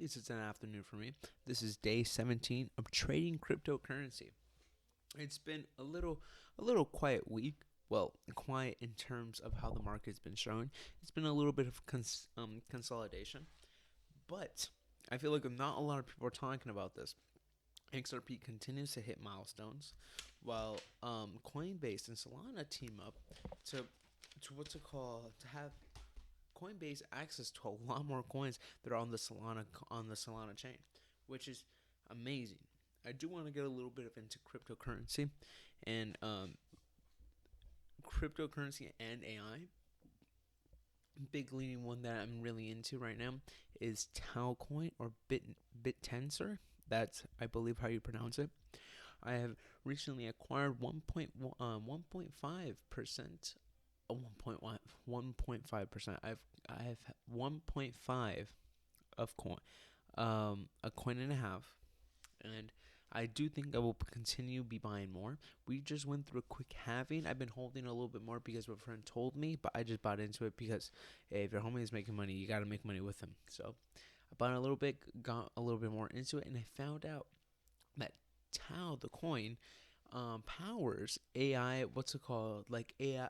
least it's an afternoon for me. This is day 17 of trading cryptocurrency. It's been a little quiet week. Well, quiet in terms of how the market's been showing. It's been a little bit of consolidation, but I feel like not a lot of people are talking about this. XRP continues to hit milestones, while Coinbase and Solana team up to what's it called to have Coinbase access to a lot more coins that are on the Solana chain, which is amazing. I do want to get a little bit of into cryptocurrency and AI. Big leading one that I'm really into right now is Talcoin or BitTensor. That's, I believe, how you pronounce it. I have recently acquired 1.5%. 1.5%. I have 1.5 of coin, a coin and a half, and I do think I will continue be buying more. We just went through a quick halving. I've been holding a little bit more because my friend told me, but I just bought into it because hey, if your homie is making money, you gotta make money with him. So I bought a little bit, got a little bit more into it, and I found out that Tau, the coin, powers AI. What's it called? Like AI. I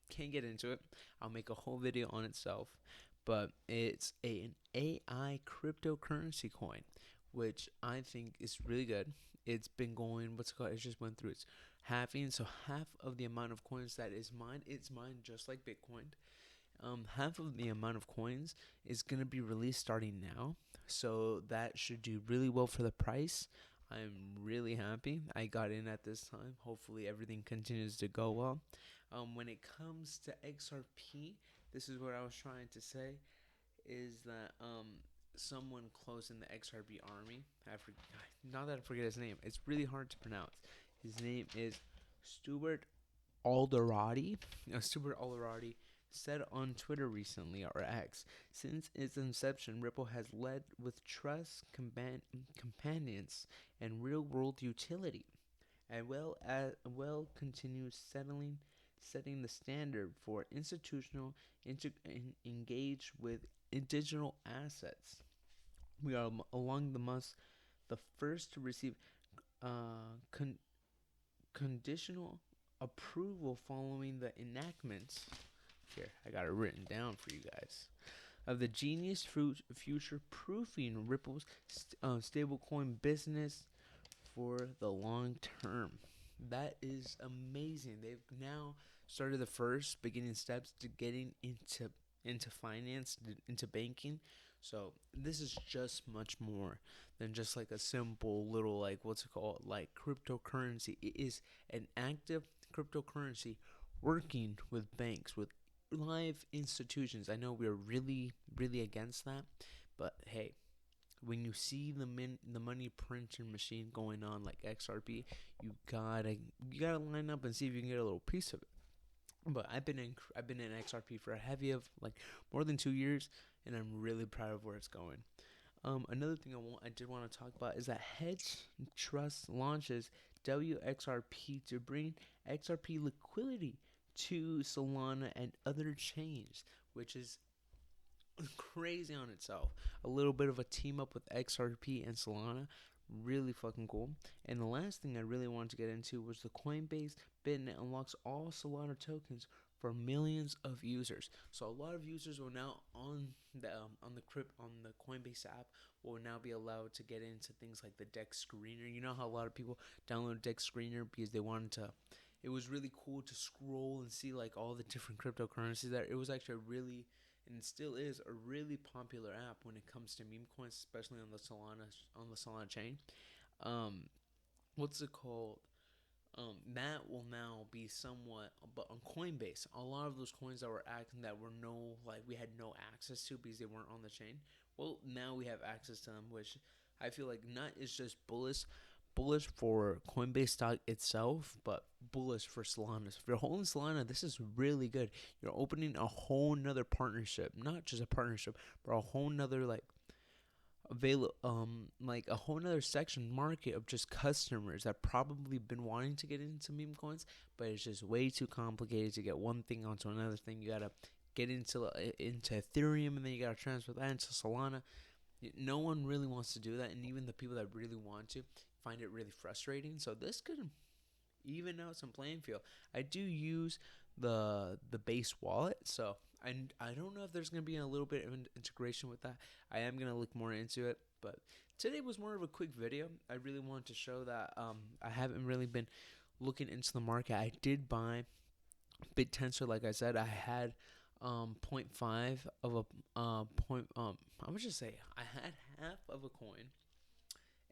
can't get into it. I'll make a whole video on itself, but it's an AI cryptocurrency coin, which I think is really good. It's been going. What's it called? It just went through its halving. So half of the amount of coins that is mined, it's mined just like Bitcoin. Half of the amount of coins is gonna be released starting now, so that should do really well for the price. I'm really happy I got in at this time. Hopefully everything continues to go well. When it comes to XRP, this is what I was trying to say, is that someone close in the XRP army, not that I forget his name, it's really hard to pronounce. His name is Stuart Alderoty. Stuart Alderoty said on Twitter recently, or X, since its inception, Ripple has led with trust, companions, and real-world utility, and continues setting the standard for institutional engage with digital assets. We are among the first to receive con- conditional approval following the enactment. Here, I got it written down for you guys. Of the genius future proofing Ripple's stablecoin business for the long term. That is amazing. They've now started the first beginning steps to getting into finance, into banking. So this is just much more than just like a simple little like what's it called, like cryptocurrency. It is an active cryptocurrency working with banks, with live institutions. I know we're really against that, but hey, when you see the money printing machine going on like XRP, you gotta line up and see if you can get a little piece of it. But I've been in XRP for a heavy of like more than 2 years, and I'm really proud of where it's going. Another thing I did want to talk about is that Hex Trust launches WXRP to bring XRP liquidity to Solana and other chains, which is crazy on itself. A little bit of a team up with XRP and Solana. Really fucking cool. And the last thing I really wanted to get into was the Coinbase Bitnet unlocks all Solana tokens for millions of users. So a lot of users will now on the Coinbase app will now be allowed to get into things like the Dex Screener. You know how a lot of people download Dex Screener because they wanted to. It was really cool to scroll and see like all the different cryptocurrencies there. It was actually a really, and it still is a really popular app when it comes to meme coins, especially on the Solana chain. Um, what's it called? That will now be somewhat, but on Coinbase, a lot of those coins that were acting that were we had no access to because they weren't on the chain. Well, now we have access to them, which I feel like not is just bullish for Coinbase stock itself, but bullish for Solana. If you're holding Solana, this is really good. You're opening a whole nother partnership, not just a partnership, but a whole nother like a whole nother section market of just customers that probably been wanting to get into meme coins, but it's just way too complicated to get one thing onto another thing. You gotta get into Ethereum, and then you gotta transfer that into Solana. No one really wants to do that, and even the people that really want to find it really frustrating. So this could even out some playing field. I do use the base wallet, so I don't know if there's gonna be a little bit of an integration with that. I am gonna look more into it, but today was more of a quick video. I really wanted to show that I haven't really been looking into the market. I did buy BitTensor, like I said. I had zero point 0.5 of a point. I would just say I had half of a coin,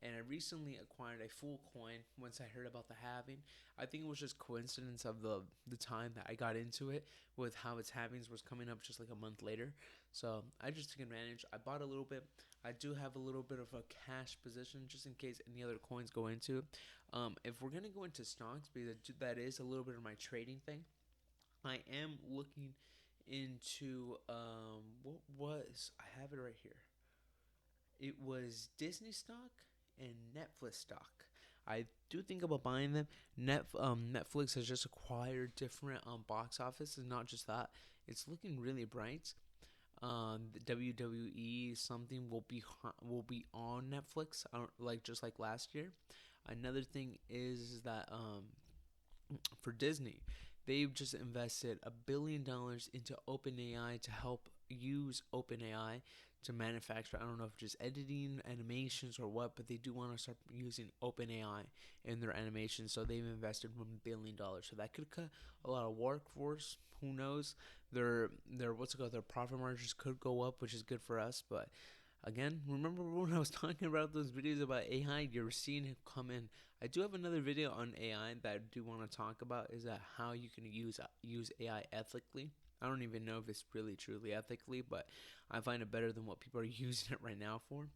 and I recently acquired a full coin once I heard about the halving. I think it was just coincidence of the time that I got into it with how its halvings was coming up just like a month later. So I just took advantage. I bought a little bit. I do have a little bit of a cash position just in case any other coins go into it. If we're gonna go into stocks, because that is a little bit of my trading thing, I am looking into what was I have it right here. It was Disney stock and Netflix stock. I do think about buying them. Netflix has just acquired different box office, and not just that, it's looking really bright. The WWE something will be on Netflix, like just like last year. Another thing is that for Disney, they've just invested $1 billion into OpenAI to help use OpenAI to manufacture. I don't know if just editing animations or what, but they do want to start using OpenAI in their animations. So they've invested $1 billion. So that could cut a lot of workforce. Who knows? Their what's it called? Their profit margins could go up, which is good for us. But again, remember when I was talking about those videos about AI? You're seeing it come in. I do have another video on AI that I do want to talk about. Is that how you can use AI ethically? I don't even know if it's really truly ethically, but I find it better than what people are using it right now for.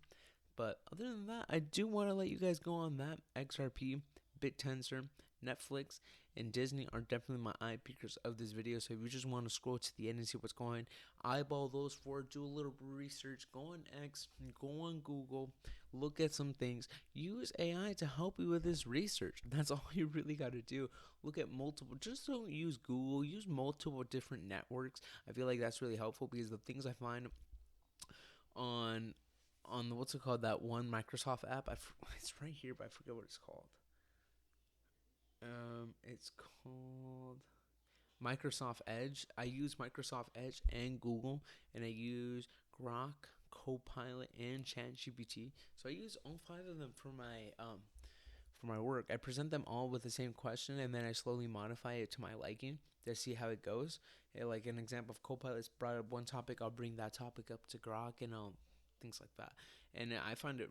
But other than that, I do want to let you guys go on that. XRP, BitTensor, Netflix, and Disney are definitely my eye peekers of this video. So if you just want to scroll to the end and see what's going, eyeball those four, do a little research, go on X, go on Google, look at some things, use AI to help you with this research. That's all you really got to do. Look at multiple, just don't use Google, use multiple different networks. I feel like that's really helpful because the things I find on the what's it called, that one Microsoft app, it's right here but I forget what it's called. It's called Microsoft Edge. I use Microsoft Edge and Google, and I use Grok, Copilot, and ChatGPT. So I use all five of them for my work. I present them all with the same question, and then I slowly modify it to my liking to see how it goes. Like an example of Copilot's brought up one topic, I'll bring that topic up to Grok, and things like that. And I find it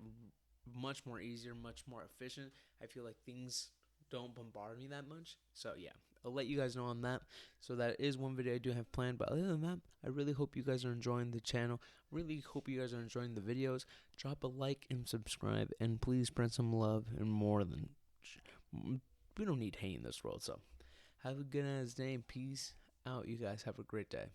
much more easier, much more efficient. I feel like things don't bombard me that much. So yeah, I'll let you guys know on that. So that is one video I do have planned. But other than that, I really hope you guys are enjoying the channel. Really hope you guys are enjoying the videos. Drop a like and subscribe, and please spread some love and more than we don't need hate in this world. So have a good ass day and peace out. You guys have a great day.